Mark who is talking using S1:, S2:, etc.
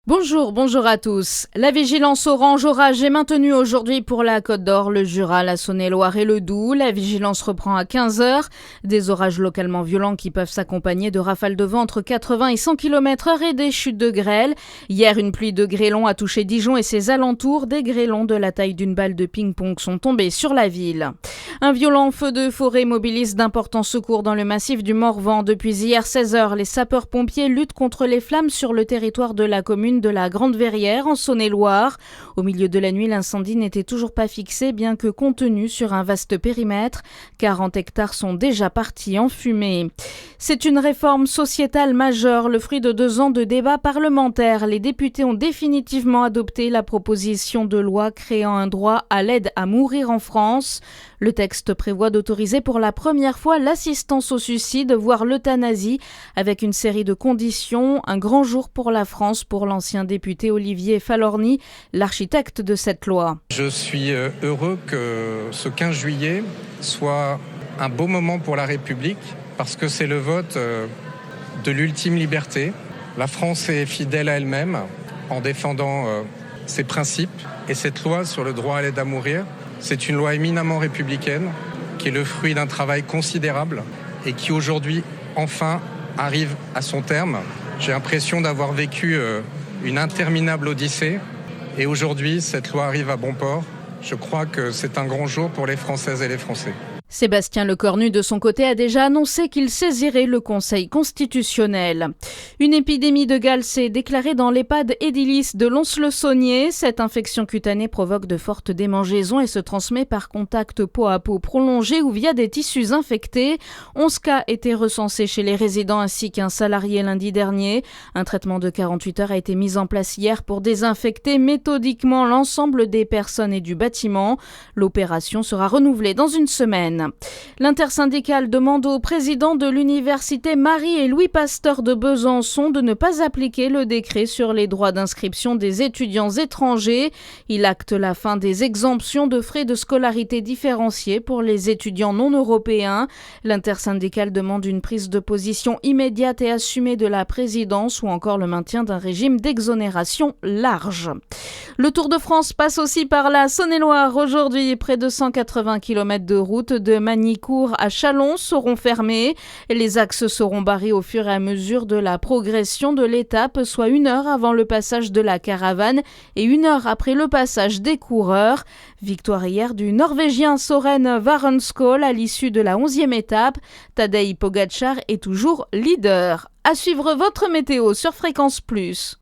S1: Bonjour à tous. La vigilance orange orage est maintenue aujourd'hui pour la Côte d'Or, le Jura, la Saône-et-Loire et le Doubs. La vigilance reprend à 15h. Des orages localement violents qui peuvent s'accompagner de rafales de vent entre 80 et 100 km/h et des chutes de grêle. Hier, une pluie de grêlons a touché Dijon et ses alentours. Des grêlons de la taille d'une balle de ping-pong sont tombés sur la ville. Un violent feu de forêt mobilise d'importants secours dans le massif du Morvan. Depuis hier 16h, les sapeurs-pompiers luttent contre les flammes sur le territoire de la commune de la Grande-Verrière en Saône-et-Loire. Au milieu de la nuit, l'incendie n'était toujours pas fixé, bien que contenu sur un vaste périmètre. 40 hectares sont déjà partis en fumée. C'est une réforme sociétale majeure, le fruit de 2 ans de débats parlementaires. Les députés ont définitivement adopté la proposition de loi créant un droit à l'aide à mourir en France. Le texte prévoit d'autoriser pour la première fois l'assistance au suicide, voire l'euthanasie, avec une série de conditions. Un grand jour pour la France, pour l'ancien député Olivier Falorni, l'architecte de cette loi.
S2: Je suis heureux que ce 15 juillet soit un beau moment pour la République, parce que c'est le vote de l'ultime liberté. La France est fidèle à elle-même en défendant ses principes. Et cette loi sur le droit à l'aide à mourir, c'est une loi éminemment républicaine qui est le fruit d'un travail considérable et qui aujourd'hui, enfin, arrive à son terme. J'ai l'impression d'avoir vécu une interminable odyssée et aujourd'hui, cette loi arrive à bon port. Je crois que c'est un grand jour pour les Françaises et les Français.
S1: Sébastien Lecornu, de son côté, a déjà annoncé qu'il saisirait le Conseil constitutionnel. Une épidémie de gale s'est déclarée dans l'EHPAD Edilis de Lons-le-Saunier. Cette infection cutanée provoque de fortes démangeaisons et se transmet par contact peau à peau prolongé ou via des tissus infectés. 11 cas étaient recensés chez les résidents ainsi qu'un salarié lundi dernier. Un traitement de 48 heures a été mis en place hier pour désinfecter méthodiquement l'ensemble des personnes et du bâtiment. L'opération sera renouvelée dans une semaine. L'intersyndicale demande au président de l'université Marie et Louis Pasteur de Besançon de ne pas appliquer le décret sur les droits d'inscription des étudiants étrangers. Il acte la fin des exemptions de frais de scolarité différenciés pour les étudiants non européens. L'intersyndicale demande une prise de position immédiate et assumée de la présidence ou encore le maintien d'un régime d'exonération large. Le Tour de France passe aussi par la Saône-et-Loire. Aujourd'hui, près de 180 km de route de Magny-Cours à Châlons seront fermés. Les axes seront barrés au fur et à mesure de la progression de l'étape, soit 1 heure avant le passage de la caravane et 1 heure après le passage des coureurs. Victoire hier du Norvégien Søren Varenskol à l'issue de la 11e étape. Tadej Pogačar est toujours leader. À suivre votre météo sur Fréquence Plus.